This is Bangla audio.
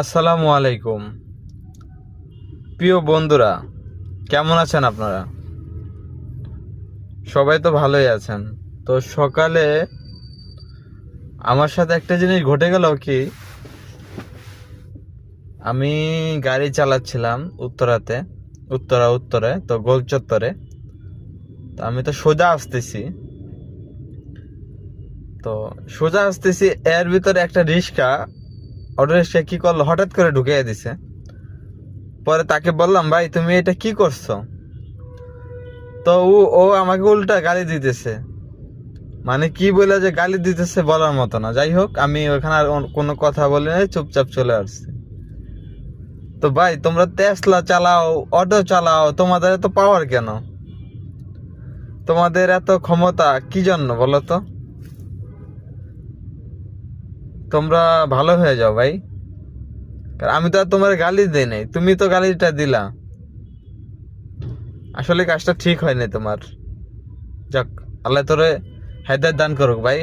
আসসালামু আলাইকুম প্রিয় বন্ধুরা, কেমন আছেন আপনারা? সবাই তো ভালোই আছেন। তো সকালে আমার সাথে একটা জিনিস ঘটে গেল কি, আমি গাড়ি চালাচ্ছিলাম উত্তরে তো গোল চত্বরে। তো আমি তো সোজা আসতেছি, এর ভিতরে একটা অটো রিক্সা কি করলো, হঠাৎ করে ঢুকিয়ে দিছে। পরে তাকে বললাম, ভাই তুমি এটা কি করছো? তো ও আমাকে উল্টা গালি দিতেছে। মানে কি বলে যে গালি দিতেছে বলার মতো না। যাই হোক, আমি ওখানে আর কোনো কথা বলি নাই, চুপচাপ চলে আসছি। তো ভাই, তোমরা টেসলা চালাও, অটো চালাও, তোমাদের এত পাওয়ার কেন? তোমাদের এত ক্ষমতা কি জন্য বলো তো? তোমরা ভালো হয়ে যাও ভাই। কারণ আমি তো আর তোমার গালি দিই নাই, তুমি তো গালিটা দিলা। আসলে কাজটা ঠিক হয়নি তোমার। যাক, আল্লাহ তোরে হেদায়েত দান করুক ভাই।